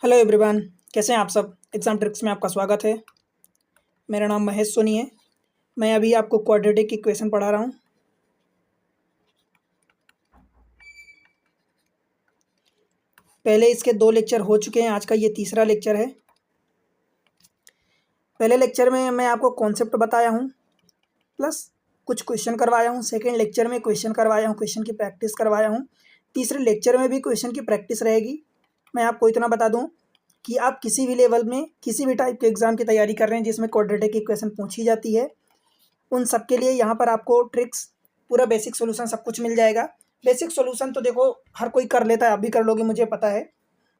Hello everyone, कैसे हैं आप सब। एग्जाम ट्रिक्स में आपका स्वागत है। मेरा नाम महेश सोनी है। मैं अभी आपको क्वाड्रेटिक इक्वेशन पढ़ा रहा हूँ। पहले इसके 2 लेक्चर हो चुके हैं, आज का ये तीसरा लेक्चर है। पहले लेक्चर में मैं आपको कॉन्सेप्ट बताया हूँ प्लस कुछ क्वेश्चन करवाया हूँ। सेकेंड लेक्चर में क्वेश्चन करवाया हूँ, क्वेश्चन की प्रैक्टिस करवाया हूँ। तीसरे लेक्चर में भी क्वेश्चन की प्रैक्टिस रहेगी। मैं आपको इतना बता दूँ कि आप किसी भी लेवल में किसी भी टाइप के एग्ज़ाम की तैयारी कर रहे हैं जिसमें क्वाड्रेटिक इक्वेशन पूछी जाती है, उन सब के लिए यहाँ पर आपको ट्रिक्स, पूरा बेसिक सॉल्यूशन सब कुछ मिल जाएगा। बेसिक सॉल्यूशन तो देखो हर कोई कर लेता है, आप भी कर लोगे मुझे पता है,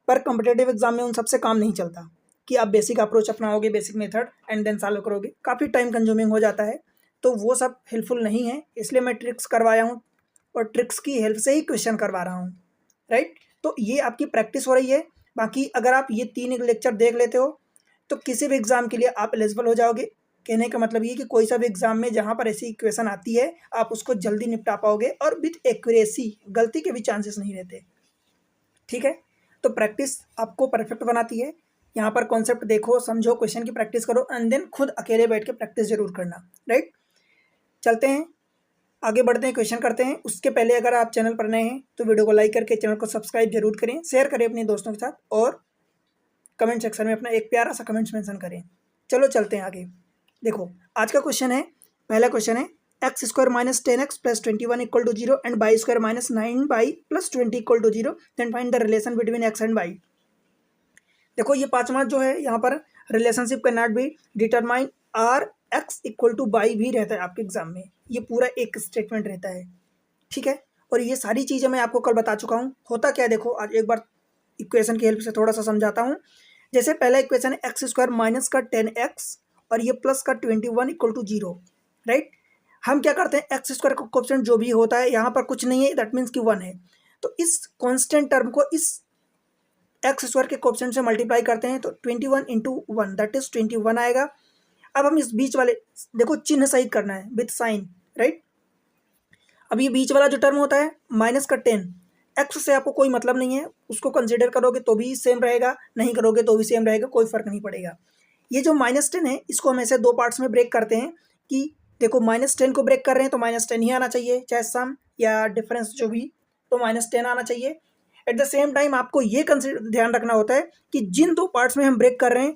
पर कॉम्पिटिटिव एग्जाम में उन सबसे काम नहीं चलता कि आप बेसिक अप्रोच अपनाओगे, basic method and then solve करोगे। काफ़ी टाइम कंज्यूमिंग हो जाता है, तो वो सब हेल्पफुल नहीं है। इसलिए मैं ट्रिक्स करवाया हूँ और ट्रिक्स की हेल्प से ही क्वेश्चन करवा रहा हूँ, राइट। तो ये आपकी प्रैक्टिस हो रही है। बाकी अगर आप ये 3 लेक्चर देख लेते हो तो किसी भी एग्ज़ाम के लिए आप एलिजिबल हो जाओगे। कहने का मतलब ये कि कोई सा भी एग्ज़ाम में जहाँ पर ऐसी इक्वेशन आती है आप उसको जल्दी निपटा पाओगे और विथ एक्यूरेसी, गलती के भी चांसेस नहीं रहते। ठीक है, तो प्रैक्टिस आपको परफेक्ट बनाती है। यहाँ पर कॉन्सेप्ट देखो, समझो, क्वेश्चन की प्रैक्टिस करो एंड देन खुद अकेले बैठ के प्रैक्टिस जरूर करना, राइट। चलते हैं, आगे बढ़ते हैं, क्वेश्चन करते हैं। उसके पहले अगर आप चैनल पर नए हैं तो वीडियो को लाइक करके चैनल को सब्सक्राइब जरूर करें, शेयर करें अपने दोस्तों के साथ और कमेंट सेक्शन में अपना एक प्यारा सा कमेंट्स मेंशन करें। चलो चलते हैं आगे। देखो आज का क्वेश्चन है, पहला क्वेश्चन है x square minus 10x plus 21 equal to 0 and y square minus 9y plus 20 equal to 0, then find the relation between x and y. देखो ये पांचवा जो है यहाँ पर relationship can not be determine or x equal to y भी रहता है आपके एग्जाम में। ये पूरा एक स्टेटमेंट रहता है, ठीक है। और ये सारी चीज़ें मैं आपको कल बता चुका हूँ। होता क्या है देखो, आज एक बार इक्वेशन की हेल्प से थोड़ा सा समझाता हूँ। जैसे पहला इक्वेशन है एक्स स्क्वायर माइनस का 10x और ये प्लस का 21 इक्वल टू 0, राइट। हम क्या करते हैं, एक्स स्क्वायर का कोएफिशिएंट जो भी होता है यहाँ पर कुछ नहीं है, दैट मीन्स कि 1 है। तो इस कांस्टेंट टर्म को इस एक्स स्क्वायर के कोएफिशिएंट से मल्टीप्लाई करते हैं तो 21 इंटू 1 दैट इज 21 आएगा। अब हम इस बीच वाले, देखो चिन्ह सहित करना है विथ साइन, राइट। अब ये बीच वाला जो टर्म होता है माइनस का 10, एक्स से आपको कोई मतलब नहीं है, उसको कंसिडर करोगे तो भी सेम रहेगा, नहीं करोगे तो भी सेम रहेगा, कोई फर्क नहीं पड़ेगा। ये जो -10 है इसको हम ऐसे 2 पार्ट्स में ब्रेक करते हैं कि देखो -10 को ब्रेक कर रहे हैं तो -10 ही आना चाहिए, चाहे सम या डिफरेंस जो भी, तो -10 आना चाहिए। एट द सेम टाइम आपको ये ध्यान रखना होता है कि जिन 2 पार्ट्स में हम ब्रेक कर रहे हैं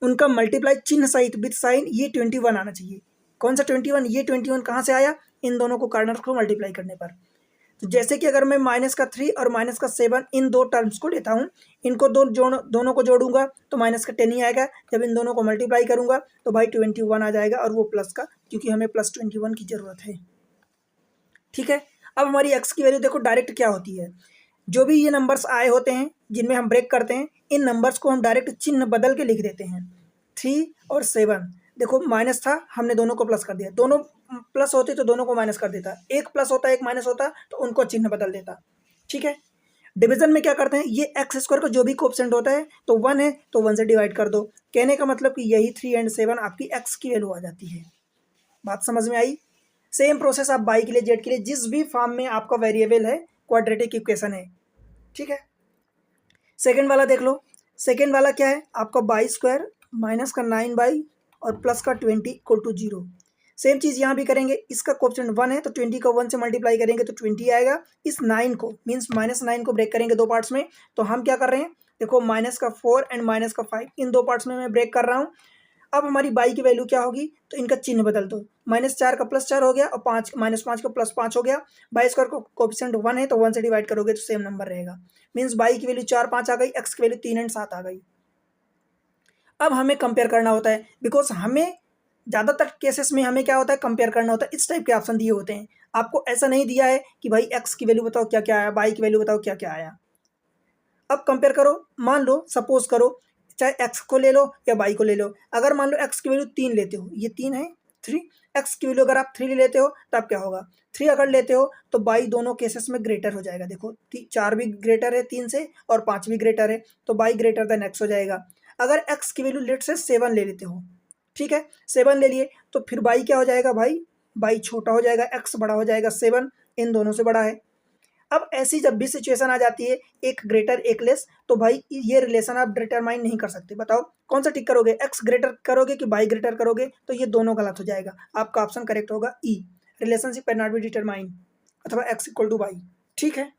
उनका मल्टीप्लाई चिन्ह सहित विद साइन ये 21 आना चाहिए। कौन सा 21? ये 21 कहाँ से आया? इन दोनों को कार्नर को मल्टीप्लाई करने पर। तो जैसे कि अगर मैं -3 और -7 इन 2 टर्म्स को लेता हूँ, इनको दोनों को जोड़ूंगा तो -10 ही आएगा। जब इन दोनों को मल्टीप्लाई करूंगा तो भाई 21 आ जाएगा, और वो प्लस का, क्योंकि हमें +21 की जरूरत है, ठीक है। अब हमारी एक्स की वैल्यू देखो डायरेक्ट क्या होती है। जो भी ये नंबर्स आए होते हैं जिनमें हम ब्रेक करते हैं, इन नंबर्स को हम डायरेक्ट चिन्ह बदल के लिख देते हैं। 3 और 7, देखो माइनस था, हमने दोनों को प्लस कर दिया, दोनों प्लस होते तो दोनों को माइनस कर देता, एक प्लस होता एक माइनस होता तो उनको चिन्ह बदल देता, ठीक है। डिवीजन में क्या करते हैं, ये एक्स स्क्वायर का जो भी कोएफिशिएंट होता है तो 1 है तो 1 से डिवाइड कर दो। कहने का मतलब कि यही 3 एंड 7 आपकी एक्स की वैल्यू आ जाती है। बात समझ में आई। सेम प्रोसेस आप वाई के लिए, जेड के लिए, जिस भी फॉर्म में आपका वेरिएबल है क्वाड्रेटिक इक्वेशन है, ठीक है। सेकेंड वाला देख लो। सेकेंड वाला क्या है आपका, वाई स्क्वायर माइनस का 9y और प्लस का 20 इक्वल टू 0। सेम चीज़ यहाँ भी करेंगे, इसका कोएफिशिएंट 1 है तो 20 को 1 से मल्टीप्लाई करेंगे तो 20 आएगा। इस 9 को मीन्स -9 को ब्रेक करेंगे 2 पार्ट्स में, तो हम क्या कर रहे हैं, देखो -4 एंड -5 इन 2 पार्ट्स में मैं ब्रेक कर रहा हूँ। अब हमारी बाई की वैल्यू क्या होगी, तो इनका चिन्ह बदल दो, -4 का +4 हो गया और -5 का +5 हो गया। बाई स्क्वायर को कोएफिशिएंट 1 है तो 1 से डिवाइड करोगे तो सेम नंबर रहेगा। मीन्स बाई की वैल्यू 4 5 आ गई, एक्स की वैल्यू 3 एंड 7 आ गई। अब हमें कंपेयर करना होता है, बिकॉज हमें ज़्यादातर केसेस में हमें क्या होता है, कंपेयर करना होता है। इस टाइप के ऑप्शन दिए होते हैं, आपको ऐसा नहीं दिया है कि भाई एक्स की वैल्यू बताओ क्या क्या आया, बाई की वैल्यू बताओ क्या क्या आया। अब कंपेयर करो, मान लो सपोज करो, चाहे एक्स को ले लो या बाई को ले लो। अगर मान लो एक्स की वैल्यू 3 लेते हो, ये 3 है, 3, एक्स की वैल्यू अगर आप 3 लेते हो तब क्या होगा, 3 अगर लेते हो तो बाई दोनों केसेस में ग्रेटर हो जाएगा। देखो 4 भी ग्रेटर है 3 से और 5 भी ग्रेटर है, तो बाई ग्रेटर देन एक्स हो जाएगा। अगर एक्स की वैल्यू लेट से 7 ले लेते हो, ठीक है, 7 ले लिए तो फिर बाई क्या हो जाएगा, भाई बाई छोटा हो जाएगा, एक्स बड़ा हो जाएगा, 7 इन दोनों से बड़ा है। अब ऐसी जब भी सिचुएशन आ जाती है एक ग्रेटर एक लेस, तो भाई ये रिलेशन आप डिटरमाइन नहीं कर सकते। बताओ कौन सा टिक करोगे, एक्स ग्रेटर करोगे कि बाई ग्रेटर करोगे? तो ये दोनों गलत हो जाएगा, आपका ऑप्शन करेक्ट होगा E, relationship can not be determine, अथवा एक्स इक्वल टू वाई। ठीक है,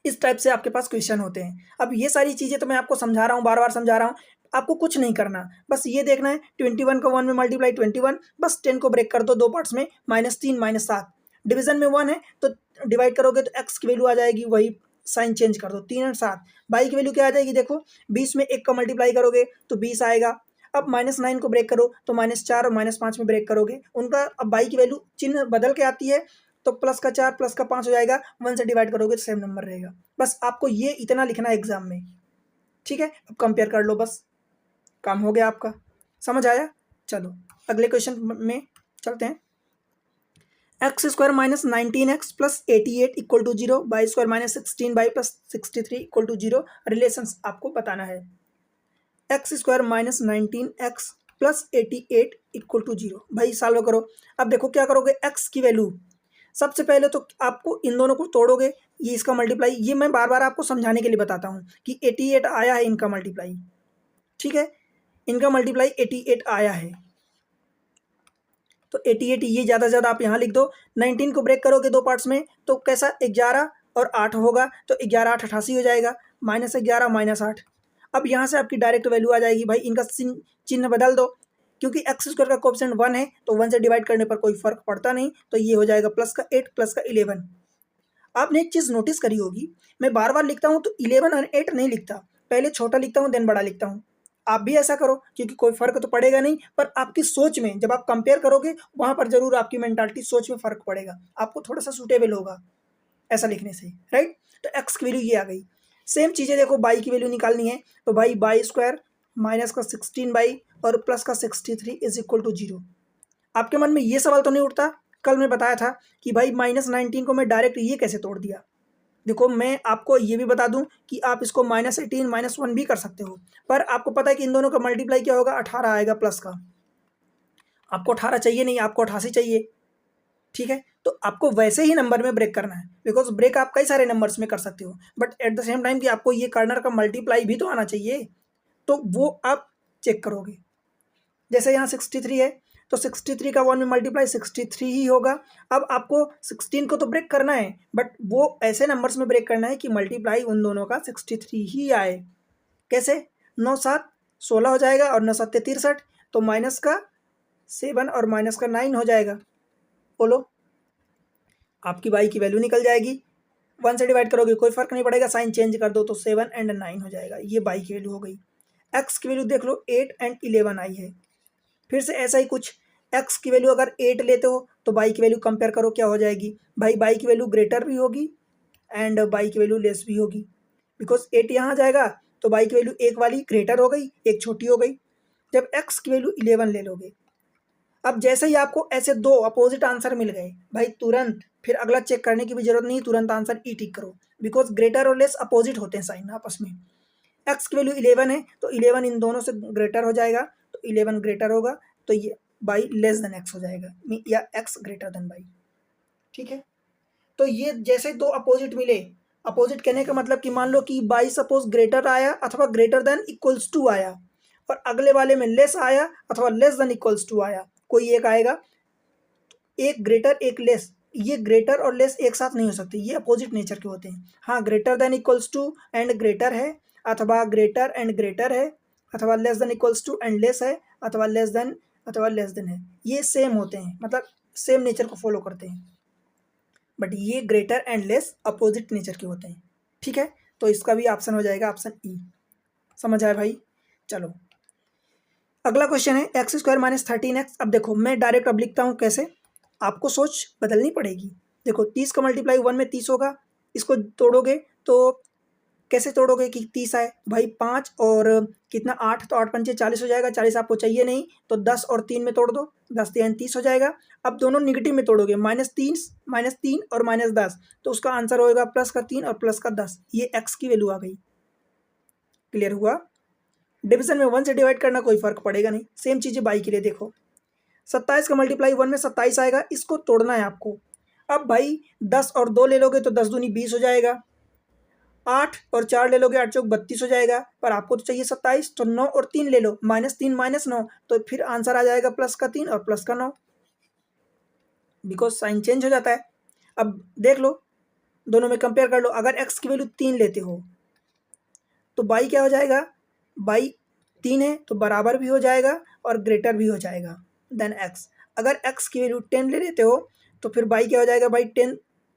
इस टाइप से आपके पास क्वेश्चन होते हैं। अब ये सारी चीज़ें तो मैं आपको समझा रहा हूँ, बार बार समझा रहा हूँ, आपको कुछ नहीं करना, बस ये देखना है 21 को 1 में मल्टीप्लाई 21, बस 10 को ब्रेक कर दो दो पार्ट्स में, -3 -7, डिवीजन में 1 है तो डिवाइड करोगे तो एक्स की वैल्यू आ जाएगी, वही साइन चेंज कर दो, 3 और 7। बाई की वैल्यू क्या आ जाएगी, देखो 20 में 1 का मल्टीप्लाई करोगे तो 20 आएगा। अब -9 को ब्रेक करो तो -4 और -5 में ब्रेक करोगे उनका, अब बाई की वैल्यू चिन्ह बदल के आती है, तो प्लस का 4 प्लस का 5 हो जाएगा, 1 से डिवाइड करोगे तो सेम नंबर रहेगा। बस आपको ये इतना लिखना है एग्जाम में। ठीक है, अब कंपेयर कर लो, बस काम हो गया आपका। समझ आया? चलो अगले क्वेश्चन में चलते हैं। X square minus 19x plus 88 equal to 0, y square minus 16y plus 63 equal to 0, relation आपको बताना है। X square minus 19x plus 88 equal to 0, भाई सॉल्व करो। अब देखो क्या करोगे, एक्स की वैल्यू सबसे पहले तो आपको इन दोनों को तोड़ोगे, ये इसका मल्टीप्लाई, ये मैं बार बार आपको समझाने के लिए बताता हूँ कि 88 आया है इनका मल्टीप्लाई। ठीक है, इनका मल्टीप्लाई 88 आया है, तो 88 ये ज़्यादा से ज़्यादा आप यहाँ लिख दो। 19 को ब्रेक करोगे दो पार्ट्स में तो कैसा, 11 और 8 होगा, तो 11 8 88 हो जाएगा, -11 -8। अब यहाँ से आपकी डायरेक्ट वैल्यू आ जाएगी, भाई इनका चिन्ह बदल दो, क्योंकि एक्स स्क्वायर का कोएफिशिएंट 1 है तो 1 से डिवाइड करने पर कोई फर्क पड़ता नहीं, तो ये हो जाएगा प्लस का 8 प्लस का 11। आपने एक चीज़ नोटिस करी होगी, मैं बार बार लिखता हूँ तो 11 और 8 नहीं लिखता, पहले छोटा लिखता हूँ देन बड़ा लिखता हूँ। आप भी ऐसा करो, क्योंकि कोई फर्क तो पड़ेगा नहीं, पर आपकी सोच में जब आप कंपेयर करोगे वहाँ पर जरूर आपकी मेंटालिटी सोच में फर्क पड़ेगा, आपको थोड़ा सा सूटेबल होगा ऐसा लिखने से, राइट। तो एक्स की वैल्यू ये आ गई। सेम चीज़ें देखो, बाई की वैल्यू निकालनी है, तो भाई बाई स्क्वायर माइनस का 16 और प्लस का 63 इज इक्वल टू 0। आपके मन में ये सवाल तो नहीं उठता, कल मैं बताया था कि भाई -19 को मैं डायरेक्ट ये कैसे तोड़ दिया। देखो मैं आपको ये भी बता दूं कि आप इसको -18 -1 भी कर सकते हो, पर आपको पता है कि इन दोनों का मल्टीप्लाई क्या होगा, 18 आएगा प्लस का। आपको 18 चाहिए नहीं, आपको 88 चाहिए। ठीक है, तो आपको वैसे ही नंबर में ब्रेक करना है, बिकॉज ब्रेक आप कई सारे नंबर्स में कर सकते हो, but at the same time कि आपको ये कर्नर का मल्टीप्लाई भी तो आना चाहिए, तो वो आप चेक करोगे। जैसे यहाँ 63 है तो 63 का 1 में मल्टीप्लाई 63 ही होगा। अब आपको 16 को तो ब्रेक करना है, बट वो ऐसे नंबर्स में ब्रेक करना है कि मल्टीप्लाई उन दोनों का 63 ही आए। कैसे, 9 7 16 हो जाएगा और 9 7 63, तो माइनस का 7 और माइनस का 9 हो जाएगा। बोलो, आपकी बाई की वैल्यू निकल जाएगी, 1 से डिवाइड करोगे कोई फर्क नहीं पड़ेगा, साइन चेंज कर दो तो 7 एंड 9 हो जाएगा, ये बाई की वैल्यू हो गई। एक्स की वैल्यू देख लो 8 एंड 11 आई है। फिर से ऐसा ही कुछ, एक्स की वैल्यू अगर 8 लेते हो तो बाई की वैल्यू कंपेयर करो क्या हो जाएगी, भाई बाई की वैल्यू ग्रेटर भी होगी एंड बाई की वैल्यू लेस भी होगी, बिकॉज 8 यहाँ जाएगा तो बाई की वैल्यू एक वाली ग्रेटर हो गई, एक छोटी हो गई। जब एक्स की वैल्यू 11 ले लोगे, अब जैसे ही आपको ऐसे दो अपोजिट आंसर मिल गए, भाई तुरंत फिर अगला चेक करने की भी जरूरत नहीं, तुरंत आंसर ई टिक करो, बिकॉज ग्रेटर और लेस अपोजिट होते हैं साइन आपस में। एक्स की वैल्यू 11 है तो 11 इन दोनों से ग्रेटर हो जाएगा, तो 11 ग्रेटर होगा तो ये बाई लेस देन एक्स हो जाएगा, या एक्स ग्रेटर देन बाई। ठीक है, तो ये जैसे दो अपोजिट मिले, अपोजिट कहने का मतलब कि मान लो कि बाई सपोज ग्रेटर आया अथवा ग्रेटर देन इक्वल्स टू आया, और अगले वाले में लेस आया अथवा लेस देन इक्वल्स टू आया, कोई एक आएगा, एक ग्रेटर एक लेस, ये ग्रेटर और लेस एक साथ नहीं हो सकते, ये अपोजिट नेचर के होते हैं। हाँ, greater than equals to and greater है, अथवा ग्रेटर एंड ग्रेटर है, अथवा less than equals to and less है, अथवा लेस देन है, ये सेम होते हैं, मतलब सेम नेचर को फॉलो करते हैं, बट ये greater and less opposite nature के होते हैं। ठीक है, तो इसका भी ऑप्शन हो जाएगा ऑप्शन ई। समझ आया भाई? चलो अगला क्वेश्चन है एक्स स्क्वायर माइनस 13x। अब देखो मैं डायरेक्ट अब लिखता हूँ, कैसे, आपको सोच बदलनी पड़ेगी। देखो 30 का मल्टीप्लाई 1 में 30 होगा, इसको तोड़ोगे तो कैसे तोड़ोगे कि 30 आए, भाई 5 और कितना 8, तो 8 पंचे 40 हो जाएगा, 40 आपको चाहिए नहीं तो 10 और 3 में तोड़ दो, 10 3 30 हो जाएगा। अब दोनों निगेटिव में तोड़ोगे, -3 और -10, तो उसका आंसर होएगा +3 और +10, ये एक्स की वैल्यू आ गई। क्लियर हुआ? डिवीजन में 1 से डिवाइड करना कोई फर्क पड़ेगा नहीं। सेम चीज़ें बाई के लिए देखो, 27 का मल्टीप्लाई 1 में 27 आएगा, इसको तोड़ना है आपको। अब भाई 10 और 2 ले लोगे तो 10 दूनी 20 हो जाएगा, 8 और 4 ले लोगे 8 चौक 32 हो जाएगा, पर आपको तो चाहिए 27, तो 9 और 3 ले लो, -3 -9, तो फिर आंसर आ जाएगा प्लस का 3 और प्लस का 9, बिकॉज साइन चेंज हो जाता है। अब देख लो, दोनों में कंपेयर कर लो, अगर x की वैल्यू 3 लेते हो तो y क्या हो जाएगा, y 3 है तो बराबर भी हो जाएगा और ग्रेटर भी हो जाएगा देन x। अगर x की वैल्यू 10 ले लेते हो तो फिर y क्या हो जाएगा, भाई 10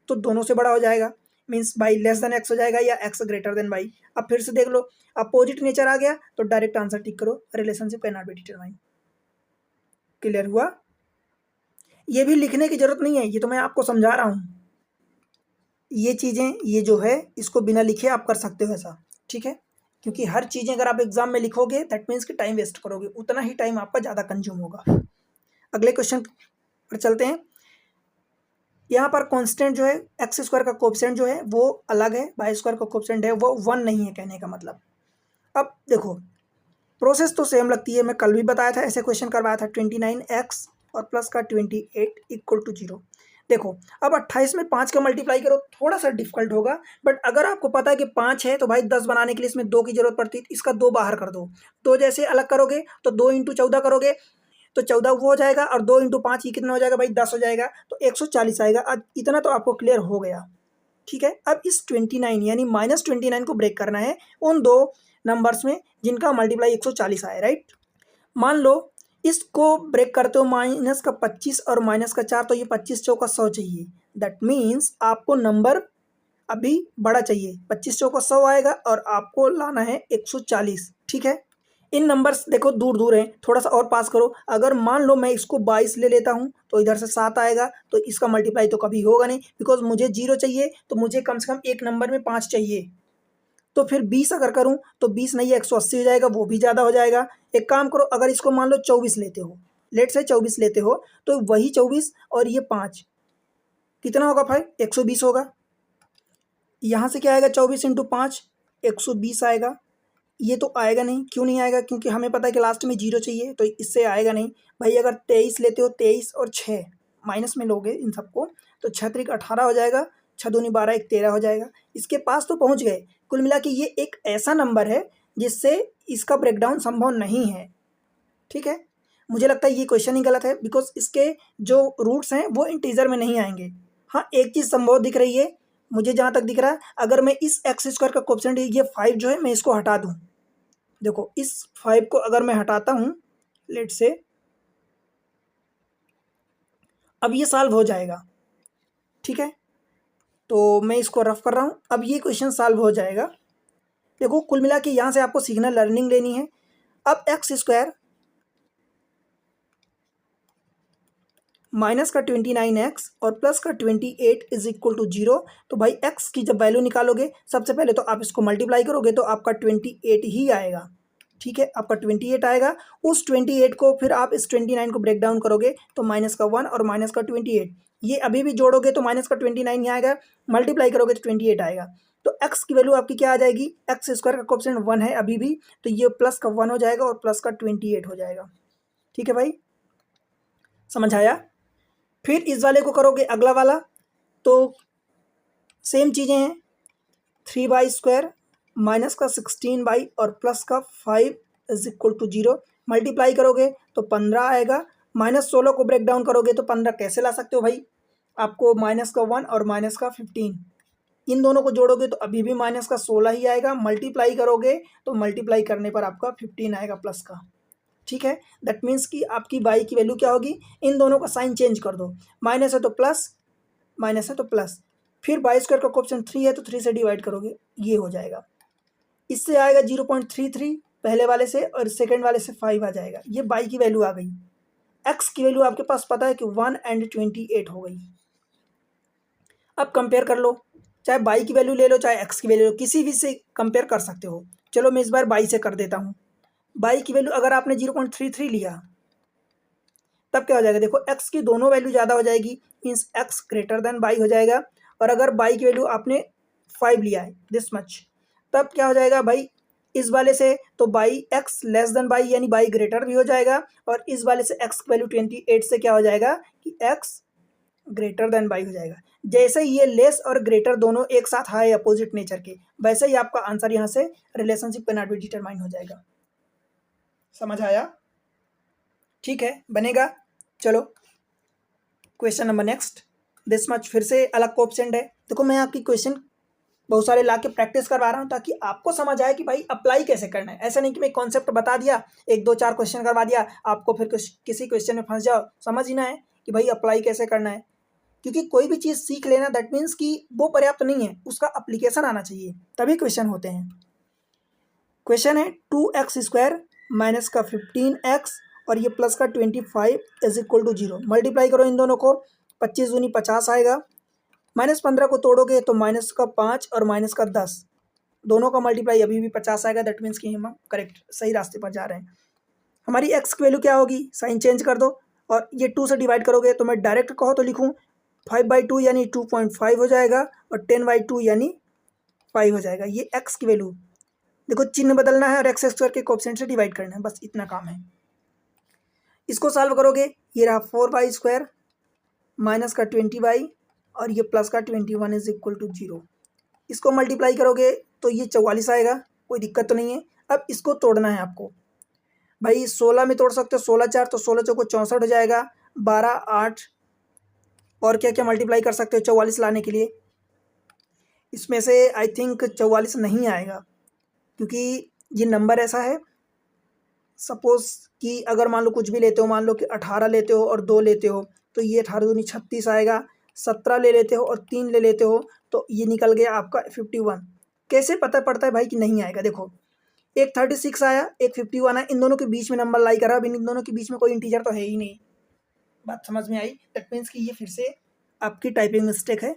तो दोनों से बड़ा हो जाएगा, means y less than x हो जाएगा या x ग्रेटर देन y। अब फिर से देख लो, अपोजिट नेचर आ गया तो डायरेक्ट आंसर टिक करो, relationship can not be determined. Clear हुआ? ये भी लिखने की जरूरत नहीं है, ये तो मैं आपको समझा रहा हूँ। ये चीज़ें, ये जो है इसको बिना लिखे आप कर सकते हो ऐसा, ठीक है, क्योंकि हर चीज़ें अगर आप एग्जाम में लिखोगे दैट मीन्स कि टाइम वेस्ट करोगे, उतना ही टाइम आपका ज़्यादा कंज्यूम होगा। अगले क्वेश्चन पर चलते हैं। यहाँ पर कांस्टेंट जो है एक्स स्क्वायर का कोएफिशिएंट जो है वो अलग है, वाई स्क्वायर का कोएफिशिएंट है वो 1 नहीं है, कहने का मतलब। अब देखो प्रोसेस तो सेम लगती है, मैं कल भी बताया था, ऐसे क्वेश्चन करवाया था, 29x और प्लस का 28 इक्वल टू 0। देखो अब 28 में 5 का मल्टीप्लाई करो, थोड़ा सा डिफिकल्ट होगा, बट अगर आपको पता है कि 5 है तो भाई 10 बनाने के लिए इसमें 2 की जरूरत पड़ती है, इसका 2 बाहर कर दो, तो जैसे अलग करोगे तो 2 इंटू 14 करोगे तो 14 वो हो जाएगा, और 2 इंटू 5 ये कितना हो जाएगा भाई 10 हो जाएगा, तो 140 आएगा। अब इतना तो आपको क्लियर हो गया, ठीक है। अब इस 29 यानी -29 को ब्रेक करना है उन दो नंबर्स में जिनका मल्टीप्लाई 140 आए, राइट। मान लो इसको ब्रेक करते हो माइनस का 25 और माइनस का 4, तो ये 25 चौका 100 चाहिए, दैट मीन्स आपको नंबर अभी बड़ा चाहिए, 25 चौका 100 आएगा और आपको लाना है 140, ठीक है। इन नंबर्स देखो दूर दूर हैं, थोड़ा सा और पास करो, अगर मान लो मैं इसको 22 ले लेता हूँ तो इधर से 7 आएगा, तो इसका मल्टीप्लाई तो कभी होगा नहीं, बिकॉज मुझे 0 चाहिए, तो मुझे कम से कम एक नंबर में 5 चाहिए, तो फिर 20 अगर करूँ तो 20 नहीं 180 हो जाएगा, वो भी ज़्यादा हो जाएगा। एक काम करो, अगर इसको मान लो 24 लेते हो, लेट से 24 लेते हो, तो वही 24 और ये 5 कितना होगा भाई 120 होगा। यहाँ से क्या आएगा 24 इंटू 5 120 आएगा, ये तो आएगा नहीं, क्यों नहीं आएगा, क्योंकि हमें पता है कि लास्ट में 0 चाहिए, तो इससे आएगा नहीं भाई। अगर 23 लेते हो, 23 और 6 माइनस में लोगे इन सबको, तो 6 त्रिक 18 हो जाएगा, 6 दूनी 12 1 13 हो जाएगा, इसके पास तो पहुंच गए। कुल मिला के ये एक ऐसा नंबर है जिससे इसका ब्रेकडाउन संभव नहीं है, ठीक है। मुझे लगता है ये क्वेश्चन ही गलत है, बिकॉज इसके जो रूट्स हैं वो इंटीजर में नहीं आएंगे। हाँ एक चीज़ संभव दिख रही है मुझे, जहाँ तक दिख रहा है, अगर मैं इस एक्स स्क्वायर का कोएफिशिएंट ये 5 जो है मैं इसको हटा दूँ, देखो इस 5 को अगर मैं हटाता हूँ, लेट से, अब ये सॉल्व हो जाएगा, ठीक है। तो मैं इसको रफ कर रहा हूँ, अब ये क्वेश्चन सॉल्व हो जाएगा। देखो कुल मिला के यहाँ से आपको सीखना, लर्निंग लेनी है। अब एक्स स्क्वायर माइनस का 29x और प्लस का 28 इज इक्वल टू 0, तो भाई x की जब वैल्यू निकालोगे सबसे पहले तो आप इसको मल्टीप्लाई करोगे तो आपका 28 ही आएगा, ठीक है, आपका 28 आएगा। उस 28 को फिर आप इस 29 को ब्रेक डाउन करोगे तो माइनस का 1 और माइनस का 28, ये अभी भी जोड़ोगे तो माइनस का 29 ही आएगा, मल्टीप्लाई करोगे तो 28 आएगा। तो x की वैल्यू आपकी क्या आ जाएगी, एक्स स्क्वायर का कोएफिशिएंट 1 है अभी भी, तो ये प्लस का 1 हो जाएगा और प्लस का 28 हो जाएगा, ठीक है भाई, समझ आया। फिर इस वाले को करोगे अगला वाला, तो सेम चीज़ें हैं, 3y² माइनस का 16y और प्लस का 5 इज इक्वल टू 0, मल्टीप्लाई करोगे तो 15 आएगा, -16 को ब्रेक डाउन करोगे तो 15 कैसे ला सकते हो भाई, आपको माइनस का 1 और माइनस का 15, इन दोनों को जोड़ोगे तो अभी भी माइनस का 16 ही आएगा, मल्टीप्लाई करोगे तो मल्टीप्लाई करने पर आपका 15 आएगा प्लस का, ठीक है। दैट मीन्स कि आपकी y की वैल्यू क्या होगी, इन दोनों का साइन चेंज कर दो, माइनस है तो प्लस, माइनस है तो प्लस, फिर y स्क्वायर का कोएफिशिएंट 3 है तो 3 से डिवाइड करोगे, ये हो जाएगा, इससे आएगा 0.33 पहले वाले से और सेकंड वाले से 5 आ जाएगा, ये y की वैल्यू आ गई। x की वैल्यू आपके पास पता है कि 1 एंड 28 हो गई। अब कंपेयर कर लो, चाहे y की वैल्यू ले लो चाहे x की वैल्यू ले लो, किसी भी से कंपेयर कर सकते हो। चलो मैं इस बार y से कर देता हूँ, y की वैल्यू अगर आपने 0.33 लिया तब क्या हो जाएगा, देखो x की दोनों वैल्यू ज़्यादा हो जाएगी, means x greater than y हो जाएगा, और अगर y की वैल्यू आपने 5 लिया है दिस मच, तब क्या हो जाएगा भाई, इस वाले से तो by x less than y यानी y ग्रेटर भी हो जाएगा, और इस वाले से x की वैल्यू 28 से क्या हो जाएगा कि x ग्रेटर देन बाई हो जाएगा। जैसे ये लेस और ग्रेटर दोनों एक साथ है अपोजिट नेचर के, वैसे ही आपका आंसर यहाँ से relationship can not be determine हो जाएगा। समझ आया? ठीक है, बनेगा। चलो question number next. This much फिर से अलग कोएफिशिएंट है। देखो मैं आपकी क्वेश्चन बहुत सारे ला के प्रैक्टिस करवा रहा हूँ ताकि आपको समझ आए कि भाई अप्लाई कैसे करना है। ऐसा नहीं कि मैं कॉन्सेप्ट बता दिया, 1 2 4 क्वेश्चन करवा दिया, आपको फिर किसी क्वेश्चन में फंस जाओ। समझ ही ना है कि भाई अप्लाई कैसे करना है, क्योंकि कोई भी चीज़ सीख लेना दैट मीन्स कि वो पर्याप्त नहीं है, उसका अप्लीकेशन आना चाहिए, तभी क्वेश्चन होते हैं। क्वेश्चन है 2x² माइनस का 15x और ये प्लस का 25 इज इक्वल टू 0। मल्टीप्लाई करो इन दोनों को, 25 दूनी 50 आएगा। -15 को तोड़ोगे तो माइनस का 5 और माइनस का 10, दोनों का मल्टीप्लाई अभी भी 50 आएगा। दैट मीन्स कि हम करेक्ट सही रास्ते पर जा रहे हैं। हमारी x की वैल्यू क्या होगी, साइन चेंज कर दो और ये 2 से डिवाइड करोगे तो मैं डायरेक्ट कहो तो लिखूँ 5/2 यानी 2.5 हो जाएगा और 10/2 यानी 5 हो जाएगा। ये x की वैल्यू, देखो चिन्ह बदलना है और x² के कोएफिशिएंट से डिवाइड करना है, बस इतना काम है। इसको सॉल्व करोगे, ये रहा 4y² माइनस का 20y और ये प्लस का 21 इज इक्वल टू 0। इसको मल्टीप्लाई करोगे तो ये 44 आएगा, कोई दिक्कत तो नहीं है। अब इसको तोड़ना है आपको, भाई 16 में तोड़ सकते हो, 16 4 तो 16 चौको 64 हो जाएगा, 12 8 और क्या क्या मल्टीप्लाई कर सकते हो 44 लाने के लिए। इसमें से आई थिंक 44 नहीं आएगा, क्योंकि ये नंबर ऐसा है, सपोज कि अगर मान लो कुछ भी लेते हो, मान लो कि 18 लेते हो और 2 लेते हो तो ये 18 दूनी 36 आएगा। 17 ले लेते हो और 3 ले लेते हो तो ये निकल गया आपका 51। कैसे पता पड़ता है भाई कि नहीं आएगा? देखो एक 36 आया, एक 51 आया, इन दोनों के बीच में नंबर लाई करा, अब इन दोनों के बीच में कोई इंटीजर तो है ही नहीं। बात समझ में आई? दैट मीन्स कि ये फिर से आपकी टाइपिंग मिस्टेक है।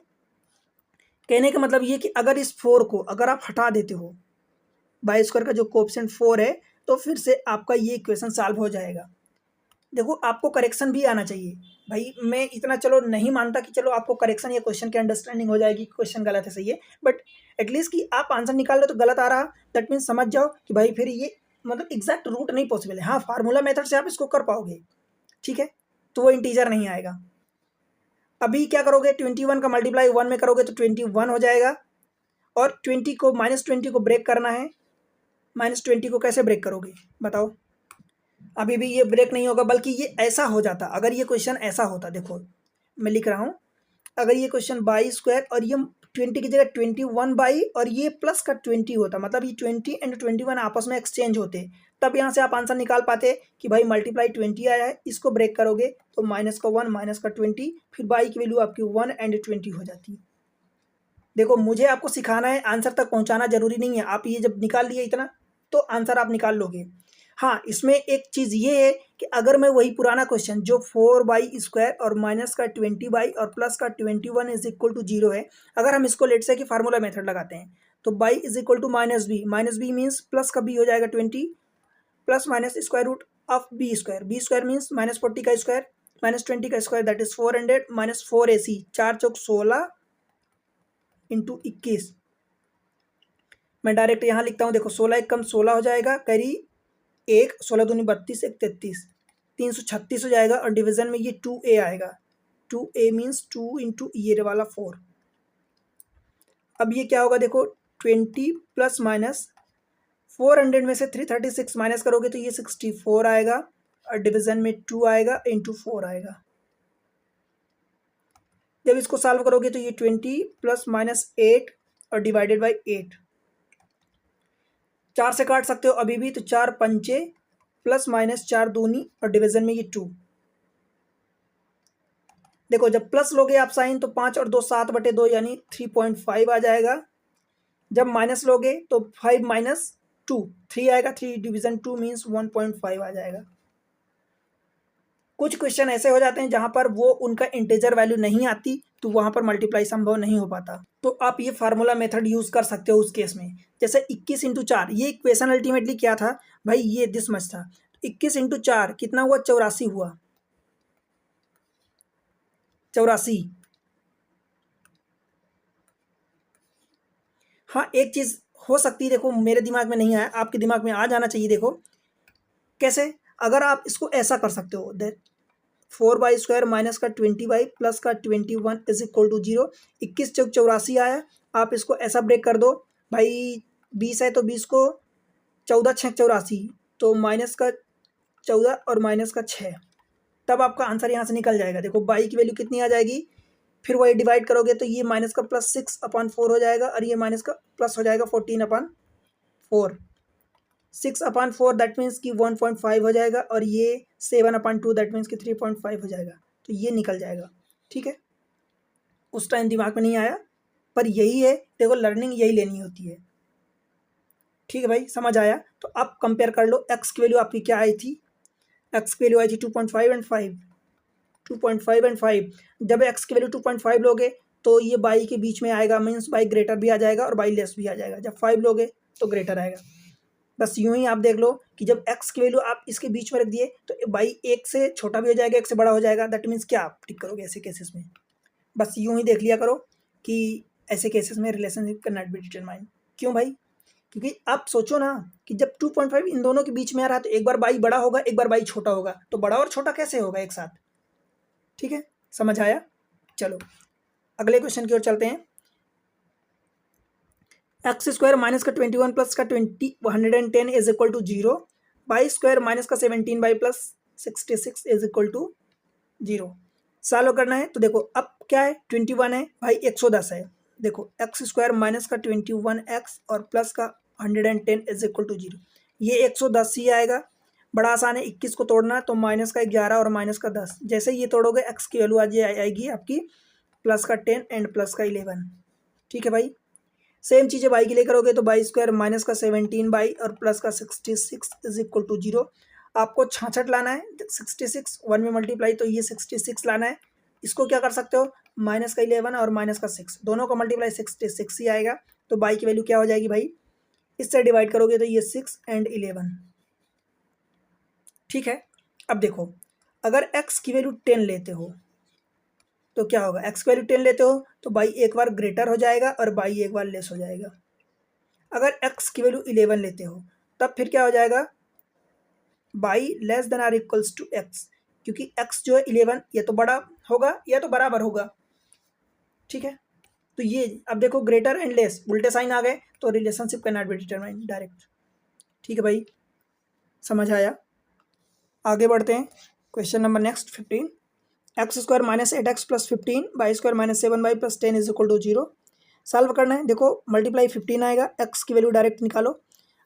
कहने का मतलब ये कि अगर इस 4 को अगर आप हटा देते हो, y² का जो कोएफिशिएंट 4 है, तो फिर से आपका ये इक्वेशन सॉल्व हो जाएगा। देखो आपको करेक्शन भी आना चाहिए भाई। मैं इतना चलो नहीं मानता कि चलो आपको करेक्शन या क्वेश्चन की अंडरस्टैंडिंग हो जाएगी, क्वेश्चन गलत है सही है, बट एटलीस्ट कि आप आंसर निकाल रहे तो गलत आ रहा, दैट मीन्स समझ जाओ कि भाई फिर ये मतलब एग्जैक्ट रूट नहीं पॉसिबल है। हाँ फार्मूला मेथड से आप इसको कर पाओगे, ठीक है, तो वो इंटीजर नहीं आएगा। अभी क्या करोगे, 21 का मल्टीप्लाई 1 में करोगे तो 21 हो जाएगा और 20 को -20 को ब्रेक करना है। -20 को कैसे ब्रेक करोगे बताओ? अभी भी ये ब्रेक नहीं होगा, बल्कि ये ऐसा हो जाता अगर ये क्वेश्चन ऐसा होता। देखो मैं लिख रहा हूँ, अगर ये क्वेश्चन y² और ये 20 की जगह 21 और ये प्लस का 20 होता, मतलब ये 20 एंड 21 आपस में एक्सचेंज होते, तब यहाँ से आप आंसर निकाल पाते कि भाई मल्टीप्लाई 20 आया है, इसको ब्रेक करोगे तो -1 -20, फिर y की वैल्यू आपकी 1 एंड 20 हो जाती। देखो मुझे आपको सिखाना है, आंसर तक पहुँचाना जरूरी नहीं है। आप ये जब निकाल लिए इतना तो आंसर आप निकाल लोगे। हाँ इसमें एक चीज़ ये है कि अगर मैं वही पुराना क्वेश्चन जो 4y² और माइनस का 20y और प्लस का 21 इज इक्वल टू 0 है, अगर हम इसको लेट से कि फार्मूला मेथड लगाते हैं तो y is equal to -b means plus का b हो जाएगा 20 plus minus square root of b² means -40 का स्क्वायर -20 का स्क्वायर दैट इज 400 -4ac 4 चौक 16 इंटू 21। मैं डायरेक्ट यहाँ लिखता हूँ, देखो 16 एक कम 16 हो जाएगा, करी 1 16 दूनी 32 1 33 336 हो जाएगा और डिवीजन में ये 2a आएगा। 2a मीन्स 2 इंटू ये वाला 4। अब ये क्या होगा देखो 20 प्लस माइनस 400 में से 336 माइनस करोगे तो ये 64 आएगा और डिवीजन में 2 आएगा इंटू 4 आएगा। जब इसको सॉल्व करोगे तो ये 20 प्लस माइनस 8 और डिवाइडेड बाई 8, 4 से काट सकते हो अभी भी, तो 4 पंचे प्लस माइनस 4 दूनी और डिवीजन में ये 2। देखो जब प्लस लोगे आप साइन तो 5 और 2 7/2 यानी 3.5 आ जाएगा। जब माइनस लोगे तो 5 माइनस 2 3 आएगा, 3 डिवीजन 2 मीन्स 1.5 आ जाएगा। कुछ क्वेश्चन ऐसे हो जाते हैं जहां पर वो उनका इंटीजर वैल्यू नहीं आती तो वहां पर मल्टीप्लाई संभव नहीं हो पाता, तो आप ये फार्मूला मेथड यूज कर सकते हो उस केस में। जैसे 21 इंटू 4, ये इक्वेशन अल्टीमेटली क्या था भाई, ये दिस मच था। 21 इंटू 4 कितना हुआ, 84 हुआ, 84। हाँ एक चीज हो सकती है, देखो मेरे दिमाग में नहीं आया, आपके दिमाग में आ जाना चाहिए। देखो कैसे, अगर आप इसको ऐसा कर सकते हो, 4/² माइनस का 20y प्लस का 21 इज इक्वल टू 0। 21 चौक 84 आया। आप इसको ऐसा ब्रेक कर दो भाई, 20 है तो 20 को 14 छः 84, तो माइनस का 14 और माइनस का 6, तब आपका आंसर यहाँ से निकल जाएगा। देखो बाई की वैल्यू कितनी आ जाएगी, फिर वही डिवाइड करोगे तो ये माइनस का प्लस 6/4 हो जाएगा और ये माइनस का प्लस हो जाएगा 14/4। 6/4 दैट मीन्स कि 1.5 हो जाएगा और ये 7/2 दैट मीन्स कि 3.5 हो जाएगा, तो ये निकल जाएगा। ठीक है, उस टाइम दिमाग में नहीं आया, पर यही है, देखो लर्निंग यही लेनी होती है। ठीक है भाई, समझ आया? तो आप कंपेयर कर लो, एक्स की वैल्यू आपकी क्या आई थी, एक्स की वैल्यू आई थी 2.5 एंड 5, 2.5 एंड 5। जब एक्स की वैल्यू 2.5 लोगे तो ये बाई के बीच में आएगा, मीन्स बाई ग्रेटर भी आ जाएगा और बाई लेस भी आ जाएगा। जब 5 लोगे तो ग्रेटर आएगा। बस यूं ही आप देख लो कि जब एक्स की वैल्यू आप इसके बीच में रख दिए तो बाई एक से छोटा भी हो जाएगा, एक से बड़ा हो जाएगा। दैट मीन्स क्या आप टिक करोगे ऐसे केसेस में? बस यूं ही देख लिया करो कि ऐसे केसेस में relationship can not be determined. क्यों भाई? क्योंकि आप सोचो ना कि जब 2.5 इन दोनों के बीच में आ रहा है तो एक बार बाई बड़ा होगा, एक बार बाई छोटा होगा, तो बड़ा और छोटा कैसे होगा एक साथ? ठीक है, समझ आया? चलो अगले क्वेश्चन की ओर चलते हैं। x² माइनस का 21 प्लस का 110 is equal to 0। y² minus का 17y plus 66 is equal to 0। Solve करना है तो देखो अब क्या है, 21 है भाई, 110 है। देखो x² माइनस का 21x और प्लस का 110 इज इक्वल टू 0, ये 110 ही आएगा। बड़ा आसान है, 21 को तोड़ना तो माइनस का 11 और माइनस का 10, जैसे ये तोड़ोगे x की वैल्यू आज आएगी आपकी प्लस का 10 एंड प्लस का 11। ठीक है भाई, सेम चीज़ें बाई के लिए करोगे तो y² माइनस का 17y और प्लस का 66 इज इक्वल टू 0। आपको 66 लाना है, 66 1 में मल्टीप्लाई तो ये 66 लाना है। इसको क्या कर सकते हो, माइनस का 11 और माइनस का 6 दोनों का मल्टीप्लाई 66 ही आएगा। तो बाई की वैल्यू क्या हो जाएगी भाई, इससे डिवाइड करोगे तो ये 6 एंड 11। ठीक है, अब देखो अगर x की वैल्यू 10 लेते हो तो क्या होगा, x की वैल्यू 10 लेते हो तो बाई एक बार ग्रेटर हो जाएगा और बाई एक बार लेस हो जाएगा। अगर x की वैल्यू 11 लेते हो तब फिर क्या हो जाएगा, y less than or equals to x, क्योंकि x जो है 11 या तो बड़ा होगा या तो बराबर होगा। ठीक है, तो ये अब देखो ग्रेटर एंड लेस उल्टे साइन आ गए तो relationship can not be determined direct. ठीक है भाई, समझ आया? आगे बढ़ते हैं, question number next 15। x² minus 8x plus 15 y² minus 7y plus 10 is equal to 0। Solve करना है, देखो मल्टीप्लाई 15 आएगा, x की वैल्यू डायरेक्ट निकालो।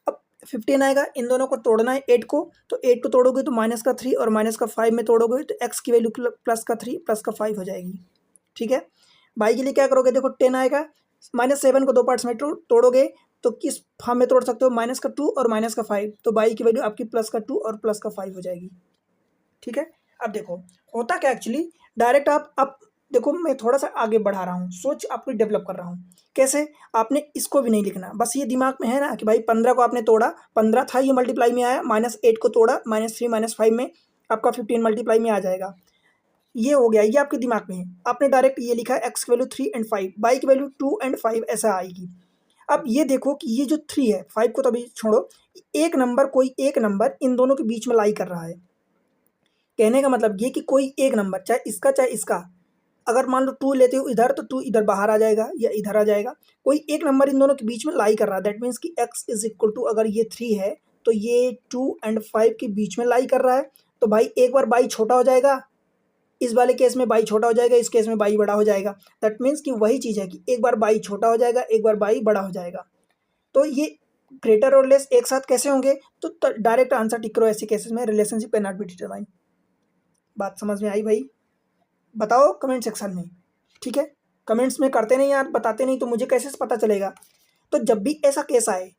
अब 15 आएगा, इन दोनों को तोड़ना है 8 को, तो 8 को तोड़ोगे तो माइनस का 3 और माइनस का 5 में तोड़ोगे तो x की वैल्यू प्लस का 3 प्लस का 5 हो जाएगी। ठीक है, बाई के लिए क्या करोगे, देखो 10 आएगा, -7 को 2 पार्ट्स में तोड़ोगे तो किस फॉर्म में तोड़ सकते हो, माइनस का 2 और माइनस का 5, तो बाई की वैल्यू आपकी प्लस का 2 और प्लस का 5 हो जाएगी। ठीक है, अब देखो होता क्या एक्चुअली, डायरेक्ट आप अब देखो मैं थोड़ा सा आगे बढ़ा रहा हूँ, सोच आपको डेवलप कर रहा हूँ। कैसे, आपने इसको भी नहीं लिखना, बस ये दिमाग में है ना कि भाई 15 को आपने तोड़ा, 15 था ये मल्टीप्लाई में आया, -8 को तोड़ा, -3 -5 में आपका 15 मल्टीप्लाई में आ जाएगा। ये हो गया, ये आपके दिमाग में है। आपने डायरेक्ट ये लिखा है x की वैल्यू 3 एंड 5, बाई की वैल्यू 2 एंड 5 ऐसा आएगी। अब ये देखो कि ये जो 3 है, 5 को तो अभी छोड़ो, एक नंबर कोई एक नंबर इन दोनों के बीच में लाई कर रहा है। कहने का मतलब ये कि कोई एक नंबर चाहे इसका, अगर मान लो 2 लेते हो इधर तो 2 इधर बाहर आ जाएगा या इधर आ जाएगा, कोई एक नंबर इन दोनों के बीच में लाई कर रहा है। दैट मीन्स कि x इज इक्वल टू, अगर ये 3 है तो ये 2 एंड 5 के बीच में लाई कर रहा है। तो भाई एक बार बाई छोटा हो जाएगा, इस वाले केस में बाई छोटा हो जाएगा, इस केस में बाई बड़ा हो जाएगा। दैट मीन्स कि वही चीज़ है कि एक बार बाई छोटा हो जाएगा, एक बार बाई बड़ा हो जाएगा। तो ये ग्रेटर और लेस एक साथ कैसे होंगे, तो डायरेक्ट आंसर टिक करो ऐसे केसेस में, relationship can not be determined. बात समझ में आई भाई? बताओ कमेंट सेक्शन में। ठीक है, कमेंट्स में करते नहीं यार, बताते नहीं तो मुझे कैसे पता चलेगा। तो जब भी ऐसा केस आए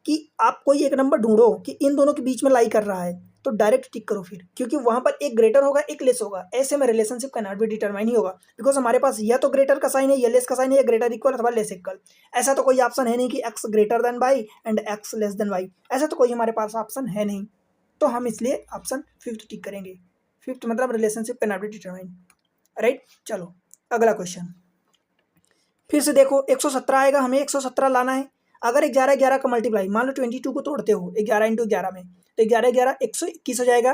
कि आप कोई एक नंबर ढूंढो कि इन दोनों के बीच में लाई कर रहा है तो डायरेक्ट टिक करो फिर, क्योंकि वहां पर एक ग्रेटर होगा एक लेस होगा, ऐसे में रिलेशनशिप का नॉट भी डिटरमाइन ही होगा। बिकॉज हमारे पास या तो ग्रेटर का साइन है या लेस का साइन है, या ग्रेटर इक्वल अथवा लेस इक्वल। ऐसा तो कोई ऑप्शन है नहीं कि x greater than y and x less than y, ऐसा तो कोई हमारे पास ऑप्शन है नहीं। तो हम इसलिए ऑप्शन 5th टिक करेंगे। 5th मतलब रिलेशनशिप का नॉट भी डिटरमाइन। राइट, चलो अगला क्वेश्चन फिर से देखो, 117 आएगा, हमें 117 लाना है। अगर 11 11 का मल्टीप्लाई, मान लो 22 को तोड़ते हो 11 × 11 में, तो 11 11 121 हो जाएगा।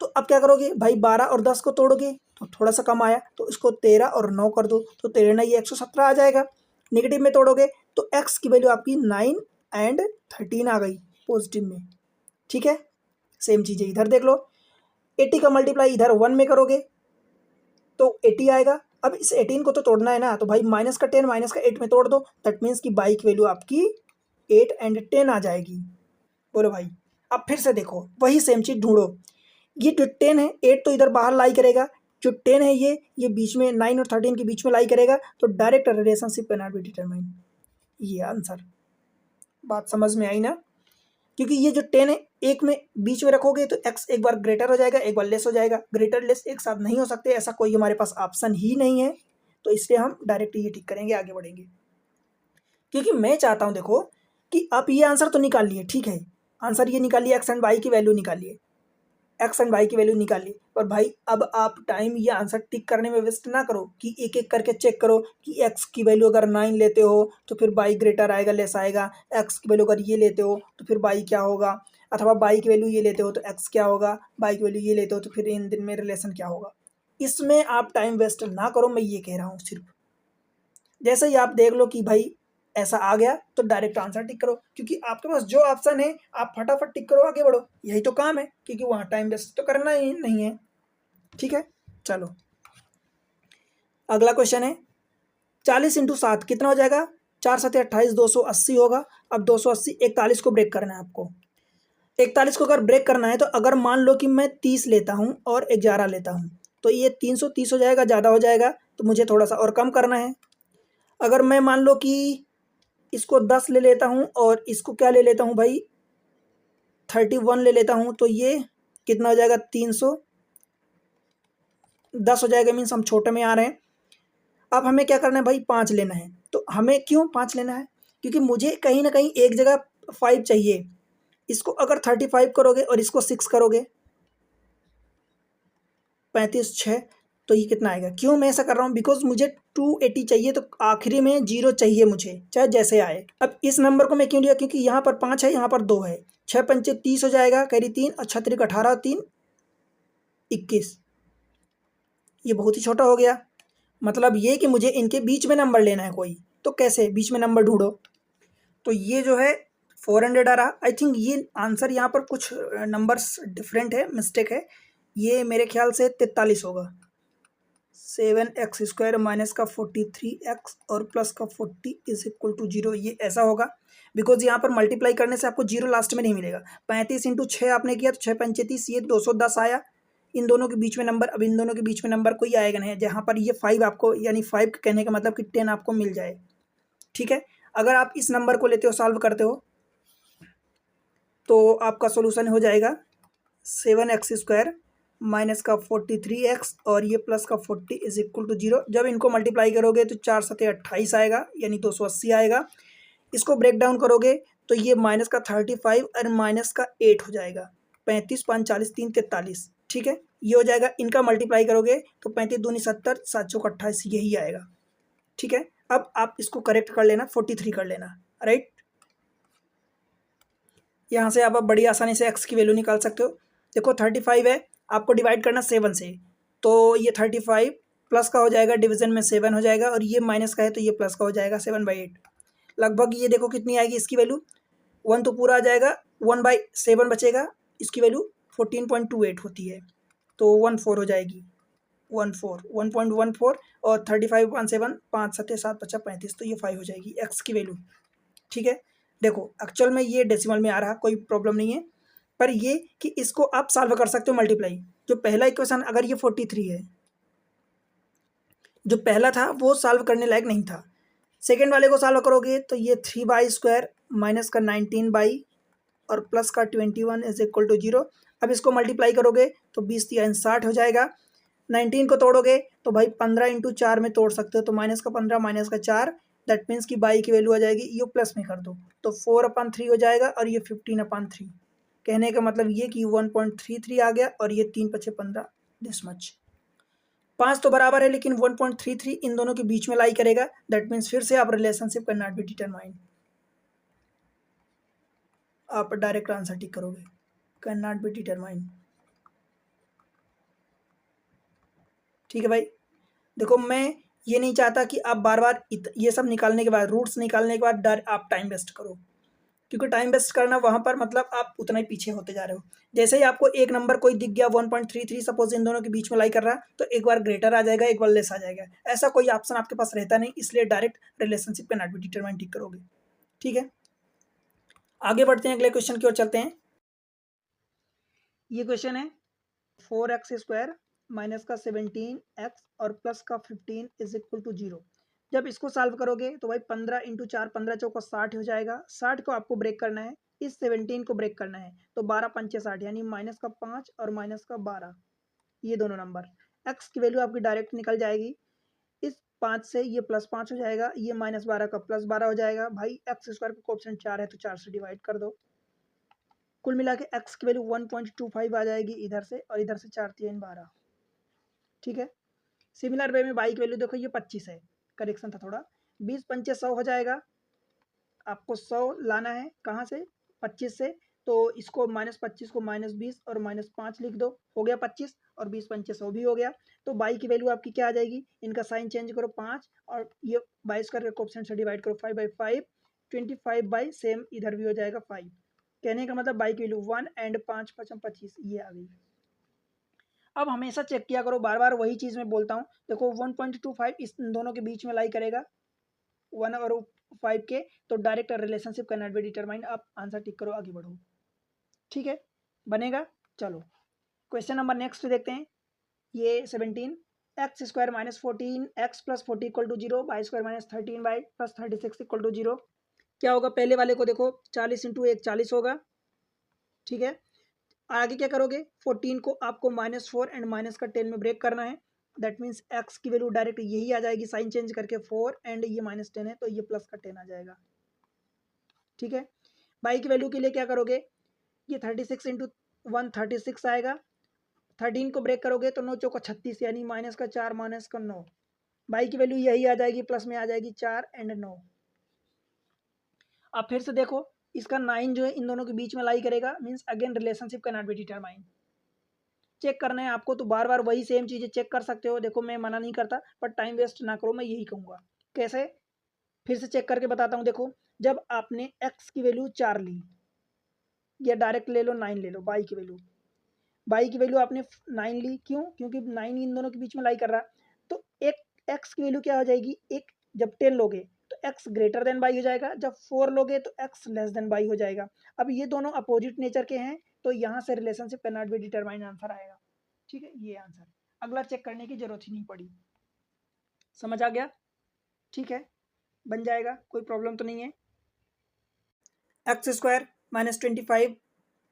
तो अब क्या करोगे भाई, 12 और 10 को तोड़ोगे तो थोड़ा सा कम आया, तो इसको 13 और 9 कर दो, तो 13 नहीं, ये 117 आ जाएगा। नेगेटिव में तोड़ोगे तो x की वैल्यू आपकी 9 एंड 13 आ गई पॉजिटिव में। ठीक है, सेम चीज़ है इधर देख लो, 80 का मल्टीप्लाई इधर 1 में करोगे तो 80 आएगा। अब इस 18 को तो तोड़ना है ना, तो भाई माइनस का 10 माइनस का 8 में तोड़ दो, दैट मीन्स कि बाई की वैल्यू आपकी 8 एंड 10 आ जाएगी। बोलो भाई, अब फिर से देखो वही सेम चीज़ ढूंढो, ये जो 10 है 8 तो इधर बाहर लाई करेगा, जो 10 है ये बीच में 9 और 13 के बीच में लाई करेगा, तो direct relationship can not be determine. ये आंसर, बात समझ में आई ना? क्योंकि ये जो 10 है एक में बीच में रखोगे तो x एक बार ग्रेटर हो जाएगा, एक बार लेस हो जाएगा, ग्रेटर लेस एक साथ नहीं हो सकते, ऐसा कोई हमारे पास ऑप्शन ही नहीं है, तो इसलिए हम डायरेक्ट ये ठीक करेंगे, आगे बढ़ेंगे। क्योंकि मैं चाहता हूँ देखो कि आप ये आंसर तो निकाल लिए, ठीक है, आंसर ये निकालिए, एक्स एंड वाई की वैल्यू निकालिए, एक्स एंड वाई की वैल्यू निकालिए, पर भाई अब आप टाइम ये आंसर टिक करने में वेस्ट ना करो कि एक एक करके चेक करो कि एक्स की वैल्यू अगर 9 लेते हो तो फिर वाई ग्रेटर आएगा लेस आएगा, एक्स की वैल्यू अगर ये लेते हो तो फिर वाई क्या होगा, अथवा वाई की वैल्यू ये लेते हो तो एक्स क्या होगा, वाई की वैल्यू ये लेते हो तो फिर इन दिन में रिलेशन क्या होगा। इसमें आप टाइम वेस्ट ना करो, मैं ये कह रहा हूँ सिर्फ। जैसे ही आप देख लो कि भाई ऐसा आ गया तो डायरेक्ट आंसर टिक करो, क्योंकि आपके पास जो ऑप्शन है आप फटाफट टिक करो, आगे बढ़ो, यही तो काम है, क्योंकि वहाँ टाइम वेस्ट तो करना ही नहीं है। ठीक है, चलो अगला क्वेश्चन है, 40 इंटू 7 कितना हो जाएगा, 4 7 28, 280 होगा। अब 280 41 को ब्रेक करना है आपको, 41 को अगर ब्रेक करना है तो अगर मान लो कि मैं 30 लेता हूँ और 11 लेता हूँ तो ये 330 हो जाएगा, ज़्यादा हो जाएगा, तो मुझे थोड़ा सा और कम करना है। अगर मैं मान लो कि इसको 10 ले लेता हूँ और इसको क्या ले लेता हूँ भाई 31 ले लेता हूँ, तो ये कितना हो जाएगा, 310 हो जाएगा, मीन्स हम छोटे में आ रहे हैं। अब हमें क्या करना है भाई, 5 लेना है, तो हमें क्यों 5 लेना है, क्योंकि मुझे कहीं ना कहीं एक जगह 5 चाहिए। इसको अगर 35 करोगे और इसको 6 करोगे 35 6, तो ये कितना आएगा, क्यों मैं ऐसा कर रहा हूँ, बिकॉज मुझे 280 चाहिए, तो आखिरी में 0 चाहिए मुझे, चाहे जैसे आए। अब इस नंबर को मैं क्यों लिया, क्योंकि यहाँ पर 5 है, यहाँ पर 2 है, 6 पंचे 30 हो जाएगा, कैरी 3 और 6 3 18, 3 21, ये बहुत ही छोटा हो गया। मतलब ये कि मुझे इनके बीच में नंबर लेना है कोई, तो कैसे बीच में नंबर ढूंढो, तो ये जो है 400 आ रहा। आई थिंक ये आंसर यहाँ पर कुछ नंबर्स डिफरेंट है, मिस्टेक है, ये मेरे ख्याल से 43 होगा। 7x² माइनस का 43x और प्लस का 40 इज इक्वल टू 0, ये ऐसा होगा, बिकॉज यहाँ पर मल्टीप्लाई करने से आपको 0 लास्ट में नहीं मिलेगा। 35 इंटू 6 आपने किया तो 6 पंचे 30, ये 210 आया, इन दोनों के बीच में नंबर, अब इन दोनों के बीच में नंबर कोई आएगा नहीं, जहाँ पर ये 5 आपको, यानी 5 कहने का मतलब कि 10 आपको मिल जाए। ठीक है, अगर आप इस नंबर को लेते हो सॉल्व करते हो तो आपका सोल्यूशन हो जाएगा 7x² माइनस का 43x और ये प्लस का 40 इज इक्वल टू 0। जब इनको मल्टीप्लाई करोगे तो 4 7 28 आएगा, यानी 280 आएगा। इसको ब्रेक डाउन करोगे तो ये माइनस का 35 और माइनस का 8 हो जाएगा, 35 5 40 3 43। ठीक है, ये हो जाएगा, इनका मल्टीप्लाई करोगे तो 35 दूनी 70, 7 चौक 28, यही आएगा। ठीक है, अब आप इसको करेक्ट कर लेना, 43 कर लेना, राइट। यहाँ से आप बड़ी आसानी से x की वैल्यू निकाल सकते हो। देखो 35 है, आपको डिवाइड करना 7 से, तो ये 35 प्लस का हो जाएगा, डिवीजन में 7 हो जाएगा, और ये माइनस का है तो ये प्लस का हो जाएगा, 7/8 लगभग। ये देखो कितनी आएगी इसकी वैल्यू, 1 तो पूरा आ जाएगा, 1/7 बचेगा, इसकी वैल्यू 14.28 होती है, तो 14 हो जाएगी, 1.14 और 35 1 7 5 7 7 5 35, तो ये 5 हो जाएगी x की वैल्यू। ठीक है, देखो एक्चुअल में ये डेसिमल में आ रहा, कोई प्रॉब्लम नहीं है, पर ये कि इसको आप सॉल्व कर सकते हो मल्टीप्लाई। जो पहला इक्वेशन अगर ये 43 है, जो पहला था वो सॉल्व करने लायक नहीं था, सेकेंड वाले को सॉल्व करोगे तो ये 3/² माइनस का 19 और प्लस का 21 इज इक्वल टू 0। अब इसको मल्टीप्लाई करोगे तो 20 3 60 हो जाएगा। 19 को तोड़ोगे तो भाई 15 इंटू 4 में तोड़ सकते हो, तो माइनस का 15 माइनस का 4, दैट मीन्स कि बाई की वैल्यू आ जाएगी, यू प्लस में कर दो तो 4/3 हो जाएगा, और ये 15/3। कहने का मतलब ये कि 1.33 आ गया, और ये 3 5 15 दिस मच। 5 तो बराबर है, लेकिन 1.33 इन दोनों के बीच में लाई करेगा, दैट मीन्स फिर से आप relationship can not be determined, आप डायरेक्ट आंसर टिक करोगे, कैन नॉट बी डिटरमाइंड। ठीक है भाई। देखो मैं ये नहीं चाहता कि आप बार बार ये सब निकालने के बाद, रूट्स निकालने के बाद आप टाइम वेस्ट करो, क्योंकि टाइम वेस्ट करना वहाँ पर मतलब आप उतना ही पीछे होते जा रहे हो। जैसे ही आपको एक नंबर कोई दिख गया 1.33, सपोज इन दोनों के बीच में लाई कर रहा है, तो एक बार ग्रेटर आ जाएगा, एक बार लेस आ जाएगा। ऐसा कोई ऑप्शन आपके पास रहता नहीं, इसलिए direct relationship can not be determine tick करोगे। ठीक है, आगे बढ़ते हैं, अगले क्वेश्चन की ओर चलते हैं। ये क्वेश्चन है 4x² माइनस का 17x और प्लस का 15 इज इक्वल टू 0। जब इसको सॉल्व करोगे तो भाई 15 इंटू 4, 15 चौका 60 हो जाएगा। 60 को आपको ब्रेक करना है, इस 17 को ब्रेक करना है, तो 12 पंचे 60, यानी माइनस का 5 और माइनस का 12, ये दोनों नंबर। x की वैल्यू आपकी डायरेक्ट निकल जाएगी, इस 5 से ये +5 हो जाएगा, ये -12 का +12 हो जाएगा। भाई x² का कोएफिशिएंट 4 है तो 4 से डिवाइड कर दो। कुल मिला के x की वैल्यू 1.25 आ जाएगी इधर से, और इधर से 4 3 12। ठीक है, सिमिलर वे में y की वैल्यू देखो, ये 25 है, करेक्शन था थोड़ा, 20 पंचे 100 हो जाएगा। आपको 100 लाना है कहाँ से, 25 से, तो इसको -25 को -20 और -5 लिख दो, हो गया 25, और 20 पंचे 100 भी हो गया। तो y की वैल्यू आपकी क्या आ जाएगी, इनका साइन चेंज करो 5, और ये y² के कोएफिशिएंट से डिवाइड करो 5/5, 25 बाई सेम इधर भी हो जाएगा 5। कहने का मतलब y की वैल्यू 1 एंड 5 5 25, ये आ गई। अब हमेशा चेक किया करो, बार बार वही चीज़ मैं बोलता हूँ। देखो 1.25 इस दोनों के बीच में लाई करेगा 1 और 5 के, तो direct relationship can not be determined. आप आंसर टिक करो, आगे बढ़ो। ठीक है, बनेगा। चलो क्वेश्चन नंबर नेक्स्ट देखते हैं। ये 17 x² minus 14 x plus 40 equal to 0, y² minus 13 y plus 36 equal to 0। क्या होगा, पहले वाले को देखो, 40 इंटू 1 40 होगा। ठीक है, आगे क्या करोगे, 14 को आपको -4 एंड माइनस का 10 में ब्रेक करना है। दैट मीन्स x की वैल्यू डायरेक्ट यही आ जाएगी, साइन चेंज करके 4 एंड ये -10 है तो ये प्लस का 10 आ जाएगा। ठीक है, y की वैल्यू के लिए क्या करोगे, ये 36 इंटू 1 36 आएगा। 13 को ब्रेक करोगे तो 9 चौका 36, यानी माइनस का 4 माइनस का 9। y की वैल्यू यही आ जाएगी, प्लस में आ जाएगी 4 एंड 9। अब फिर से देखो, इसका 9 जो है इन दोनों के बीच में लाई करेगा, means again relationship can not be determined. Check करना है आपको तो बार बार वही सेम चीज़ें चेक कर सकते हो। देखो मैं मना नहीं करता, पर टाइम वेस्ट ना करो, मैं यही कहूँगा। कैसे, फिर से चेक करके बताता हूँ। देखो, जब आपने x की वैल्यू 4 ली, या डायरेक्ट ले लो 9 ले लो, y की वैल्यू आपने 9 ली, क्यों, क्योंकि 9 इन दोनों के बीच में लाई कर रहा। तो एक x की वैल्यू क्या हो जाएगी, एक जब 10 लोगे तो x ग्रेटर देन y हो जाएगा, जब 4 लोगे तो x लेस देन y हो जाएगा। अब ये दोनों अपोजिट नेचर के हैं, तो यहाँ से relationship can not be determined answer आएगा। ठीक है, ये आंसर, अगला चेक करने की जरूरत ही नहीं पड़ी। समझ आ गया, ठीक है, बन जाएगा, कोई प्रॉब्लम तो नहीं है। x² minus 25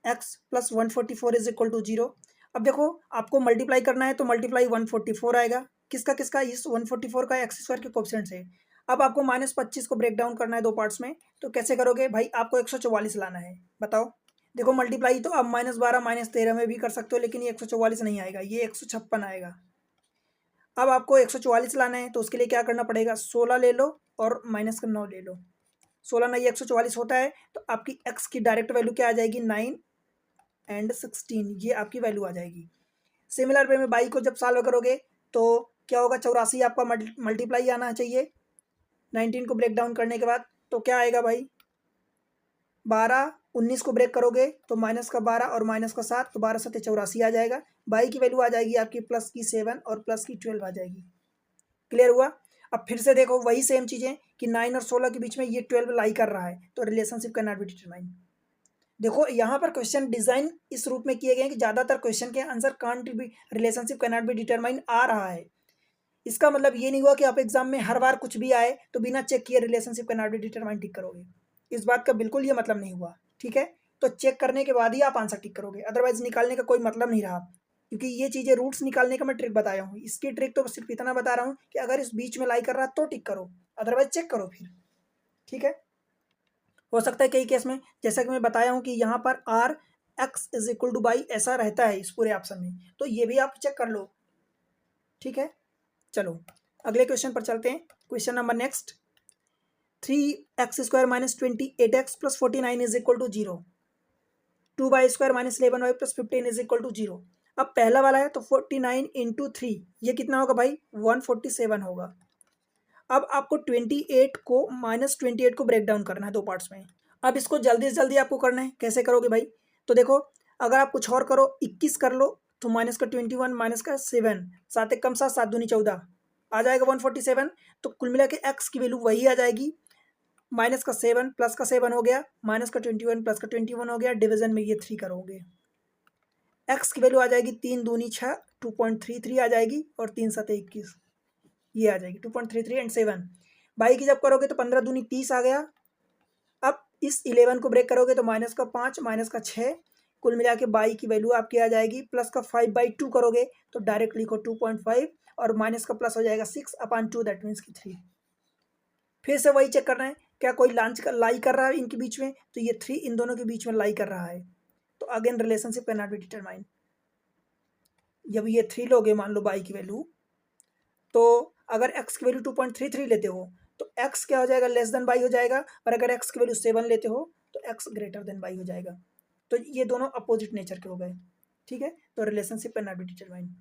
x plus 144 is equal to 0। अब देखो, आपको मल्टीप्लाई करना है तो मल्टीप्लाई 144 आएगा, किसका किसका, इस 144 का x² के कोएफिशिएंट से। अब आपको -25 को ब्रेक डाउन करना है दो पार्ट्स में, तो कैसे करोगे भाई, आपको 144 लाना है, बताओ। देखो मल्टीप्लाई तो आप -12 -13 में भी कर सकते हो, लेकिन ये 144 नहीं आएगा, ये 156 आएगा। अब आपको 144 लाना है, तो उसके लिए क्या करना पड़ेगा, 16 ले लो और माइनस का 9 ले लो। 16 नहीं 144 होता है, तो आपकी x की डायरेक्ट वैल्यू क्या आ जाएगी, 9 एंड 16, ये आपकी वैल्यू आ जाएगी। सिमिलर वे में y को जब सॉल्व करोगे तो क्या होगा, 84 आपका मल्टीप्लाई आना चाहिए 19 को ब्रेक डाउन करने के बाद। तो क्या आएगा भाई, 12 19 को ब्रेक करोगे तो माइनस का 12 और माइनस का 7, तो 12 7 84 आ जाएगा। y की वैल्यू आ जाएगी आपकी प्लस की 7 और प्लस की 12 आ जाएगी। क्लियर हुआ। अब फिर से देखो वही सेम चीज़ें कि 9 और 16 के बीच में ये 12 लाई कर रहा है, तो relationship can not be determined. देखो यहाँ पर क्वेश्चन डिजाइन इस रूप में किए गए हैं कि ज़्यादातर क्वेश्चन के answer can't be, relationship can not be determined आ रहा है। इसका मतलब ये नहीं हुआ कि आप एग्जाम में हर बार कुछ भी आए तो बिना चेक किए relationship can not be determined tick करोगे, इस बात का बिल्कुल ये मतलब नहीं हुआ। ठीक है, तो चेक करने के बाद ही आप आंसर टिक करोगे, अदरवाइज निकालने का कोई मतलब नहीं रहा। क्योंकि ये चीज़ें रूट्स निकालने का मैं ट्रिक बताया हूँ, इसकी ट्रिक तो सिर्फ इतना बता रहा हूँ कि अगर इस बीच में लाई कर रहा तो टिक करो, अदरवाइज चेक करो फिर। ठीक है, हो सकता है कई केस में, जैसा कि मैं बताया हूँ कि यहाँ पर or x is equal to y ऐसा रहता है इस पूरे ऑप्शन में, तो ये भी आप चेक कर लो। ठीक है, चलो अगले क्वेश्चन पर चलते हैं। Question number next, 3x² minus 28x plus 49 is equal to 0, 2y² minus 11y plus 15 is equal to 0। अब पहला वाला है तो 49 इंटू 3 ये कितना होगा भाई 147 होगा। अब आपको 28 को -28 को ब्रेक डाउन करना है दो पार्ट्स में। अब इसको जल्दी से जल्दी आपको करना है, कैसे करोगे भाई? तो देखो, अगर आप कुछ और करो 21 कर लो तो माइनस का 21 माइनस का 7 सात एक कम 7 7 दूनी 14 आ जाएगा 147। तो कुल मिला के एक्स की वैल्यू वही आ जाएगी, माइनस का 7 प्लस का 7 हो गया, माइनस का 21 प्लस का 21 हो गया, डिवीजन में ये 3 करोगे, एक्स की वैल्यू आ जाएगी 3 दूनी 6 2.33 आ जाएगी, और 3 7 21 ये आ जाएगी 2.33 एंड 7। बाई की जब करोगे तो 15 दूनी 30 आ गया। अब इस 11 को ब्रेक करोगे तो माइनस का 5 माइनस का 6, कुल मिला के बाई की वैल्यू आपकी आ जाएगी, प्लस का 5/2 करोगे तो डायरेक्ट लिखो 2.5, और माइनस का प्लस हो जाएगा 6/2 दैट मीन्स की 3। फिर से वही चेक करना है क्या कोई लाई कर रहा है इनके बीच में, तो ये 3 इन दोनों के बीच में लाई कर रहा है, तो again relationship can not be determine. जब ये 3 लोगे मान लो बाई की वैल्यू, तो अगर एक्स की वैल्यू 2.33 लेते हो तो एक्स क्या हो जाएगा, लेस देन बाई हो जाएगा, और अगर एक्स की वैल्यू 7 लेते हो तो एक्स ग्रेटर देन बाई हो जाएगा। तो ये दोनों अपोजिट नेचर के हो गए, ठीक है। तो relationship can not be determined.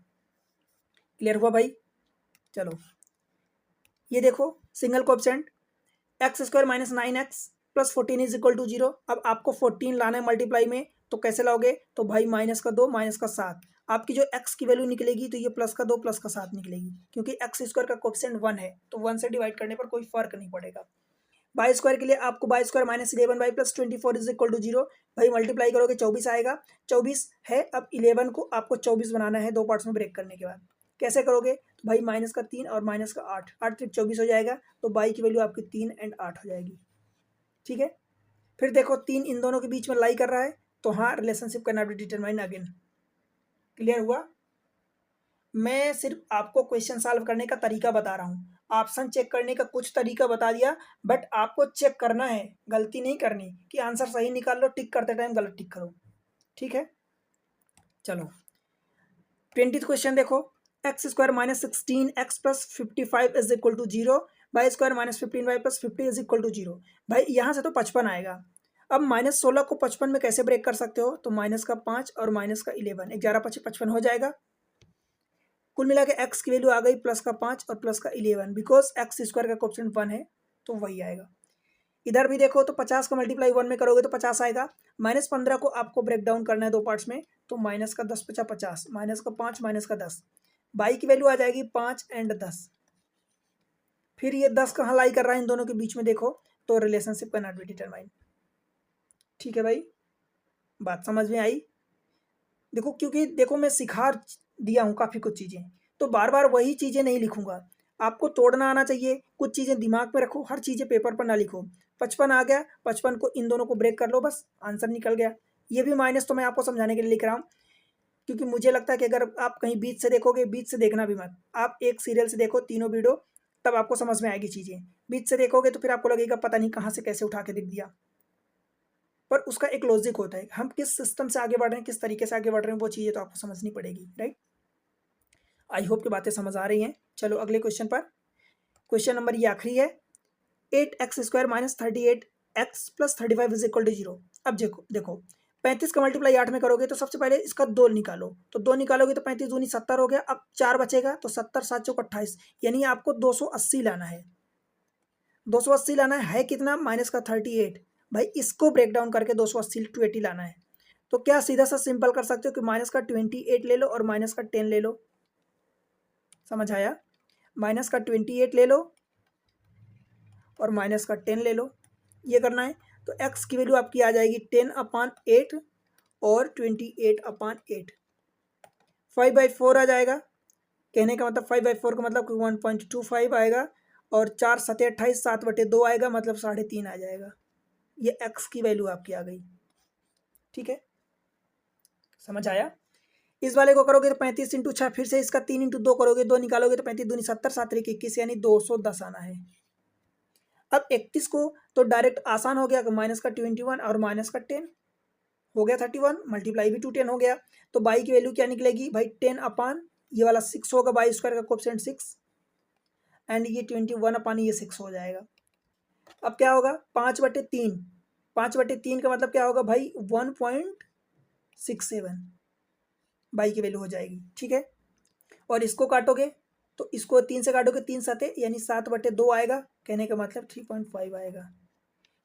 Clear हुआ भाई? चलो ये देखो, single coefficient x square minus 9x plus 14 is equal to 0। अब आपको 14 लाना है मल्टीप्लाई में, तो कैसे लाओगे? तो भाई माइनस का 2 माइनस का 7, आपकी जो x की वैल्यू निकलेगी तो ये प्लस का 2 प्लस का 7 निकलेगी, क्योंकि एक्स स्क्वायर का कोएफिशिएंट 1 है, तो 1 से डिवाइड करने पर कोई फर्क नहीं पड़ेगा। बाई स्क्वायर के लिए आपको y square minus 11 plus 24 is equal to 0, भाई मल्टीप्लाई करोगे 24 आएगा, 24 है। अब 11 को आपको 24 बनाना है दो पार्ट्स में ब्रेक करने के बाद, कैसे करोगे? तो भाई माइनस का 3 और माइनस का 8, 8 3 24 हो जाएगा, तो बाई की वैल्यू आपकी 3 एंड 8 हो जाएगी, ठीक है। फिर देखो 3 इन दोनों के बीच में लाई कर रहा है, तो हाँ relationship can not be determined again. Clear हुआ? मैं सिर्फ आपको क्वेश्चन सॉल्व करने का तरीका बता रहा हूँ, ऑप्शन चेक करने का कुछ तरीका बता दिया, बट आपको चेक करना है, गलती नहीं करनी कि आंसर सही निकाल लो, टिक करते टाइम गलत टिक करो, ठीक है। चलो 20th क्वेश्चन देखो, x square minus 16x plus 55 is equal to 0, y square minus 15y plus 50 is equal to 0। भाई यहाँ से तो 55 आएगा। अब -16 को 55 में कैसे ब्रेक कर सकते हो? तो माइनस का 5 और माइनस का 11, 11 5 55 हो जाएगा। कुल मिला के एक्स की वैल्यू आ गई प्लस का 5 और प्लस का 11, बिकॉज एक्स स्क्वायर का कोएफिशिएंट 1 है, तो वही आएगा। इधर भी देखो तो 50 का मल्टीप्लाई 1 में करोगे तो 50 आएगा, -15 को आपको ब्रेक डाउन करना है दो पार्ट्स में, तो माइनस का 10 50 50, माइनस का 5 माइनस का 10, बाई की वैल्यू आ जाएगी 5 एंड 10। फिर ये 10 कहाँ लाई कर रहा है इन दोनों के बीच में देखो, तो relationship can not be determined, ठीक है भाई, बात समझ में आई? देखो क्योंकि देखो मैं सिखा दिया हूँ काफ़ी कुछ चीज़ें, तो बार बार वही चीज़ें नहीं लिखूंगा, आपको तोड़ना आना चाहिए, कुछ चीज़ें दिमाग में रखो, हर चीज़ें पेपर पर ना लिखो। 55 आ गया, 55 को इन दोनों को ब्रेक कर लो, बस आंसर निकल गया। ये भी माइनस तो मैं आपको समझाने के लिए लिख रहा हूँ, क्योंकि मुझे लगता है कि अगर आप कहीं बीच से देखोगे, बीच से देखना भी मत, आप एक सीरियल से देखो तीनों वीडियो, तब आपको समझ में आएगी चीज़ें। बीच से देखोगे तो फिर आपको लगेगा पता नहीं कहाँ से कैसे उठा के दिख दिया, पर उसका एक लॉजिक होता है, हम किस सिस्टम से आगे बढ़ रहे हैं, किस तरीके से आगे बढ़ रहे हैं, वो चीज़ें तो आपको समझनी पड़ेगी, राइट। आई होप कि बातें समझ आ रही हैं। चलो अगले क्वेश्चन पर, क्वेश्चन नंबर ये आखिरी है, 8x square minus 38x plus 35 is equal to 0। अब देखो देखो 35 का मल्टीप्लाई 8 में करोगे तो सबसे पहले इसका 2 निकालो, तो 2 निकालोगे तो 35 दूनी 70 हो गया, अब 4 बचेगा, तो 70 7 चौक 28, यानी आपको 280 लाना है, 280 लाना है कितना? माइनस का 38, भाई इसको ब्रेक डाउन करके 280 टू 80 लाना है। तो क्या सीधा सा सिंपल कर सकते हो कि माइनस का 28 ले लो और माइनस का 10 ले लो, समझ आया? माइनस का 28 ले लो और माइनस का 10 ले लो, ये करना है। तो x की वैल्यू आपकी आ जाएगी 10/8 और 28/8, 5/4 आ जाएगा। कहने का मतलब 5/4 का मतलब 1.25 आएगा, और 4 7 28, 7/2 आएगा, मतलब 3.5 आ जाएगा। ये x की वैल्यू आपकी आ गई, ठीक है, समझ आया? इस वाले को करोगे तो 35 इंटू 6, फिर से इसका 3 इंटू 2 करोगे, 2 निकालोगे तो 35 दूनी 70, 7 21, यानी 210 आना है। अब 31 को तो डायरेक्ट आसान हो गया, माइनस का 21 और माइनस का 10 हो गया 31, मल्टीप्लाई भी 10 हो गया, तो बाई की वैल्यू क्या निकलेगी भाई? 10 ये वाला 6 होगा, बाई स्क्वायर का कोएफिशिएंट 6, एंड ये 21 ये 6 हो जाएगा। अब क्या होगा? 5/3, 5/3 का मतलब क्या होगा भाई? 1.67, बाई की वैल्यू हो जाएगी, ठीक है। और इसको काटोगे तो इसको 3 से काटोगे, 3 सते यानी 7/2 आएगा, कहने का मतलब 3.5 आएगा।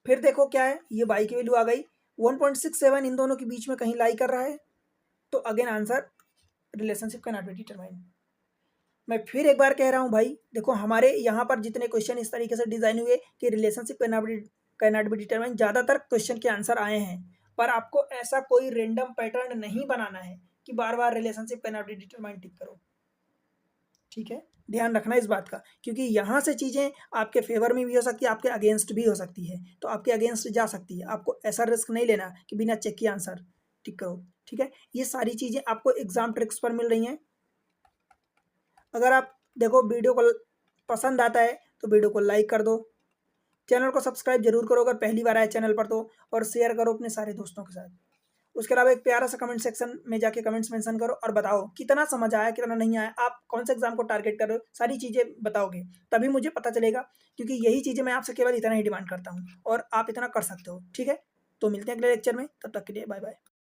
फिर देखो क्या है, ये बाई की वैल्यू आ गई, 1.67 इन दोनों के बीच में कहीं लाई कर रहा है, तो again answer relationship can not be determined. मैं फिर एक बार कह रहा हूँ भाई, देखो हमारे यहाँ पर जितने क्वेश्चन इस तरीके से डिजाइन हुए कि relationship can not be determined, ज़्यादातर क्वेश्चन के आंसर आए हैं, पर आपको ऐसा कोई रेंडम पैटर्न नहीं बनाना है कि बार बार relationship can not be determined tick करो, ठीक है। ध्यान रखना इस बात का, क्योंकि यहाँ से चीज़ें आपके फेवर में भी हो सकती है, आपके अगेंस्ट भी हो सकती है, तो आपके अगेंस्ट जा सकती है। आपको ऐसा रिस्क नहीं लेना कि बिना चेक किए आंसर टिक करो, ठीक है। ये सारी चीज़ें आपको एग्जाम ट्रिक्स पर मिल रही हैं। अगर आप देखो वीडियो को पसंद आता है तो वीडियो को लाइक कर दो, चैनल को सब्सक्राइब जरूर करो अगर पहली बार आए चैनल पर तो, और शेयर करो अपने सारे दोस्तों के साथ। उसके अलावा एक प्यारा सा कमेंट सेक्शन में जाके कमेंट्स मेंशन करो और बताओ कितना समझ आया, कितना नहीं आया, आप कौन से एग्जाम को टारगेट कर रहे हो, सारी चीज़ें बताओगे तभी मुझे पता चलेगा, क्योंकि यही चीज़ें मैं आपसे केवल इतना ही डिमांड करता हूँ और आप इतना कर सकते हो, ठीक है। तो मिलते हैं अगले लेक्चर में, तब तक के लिए बाय बाय।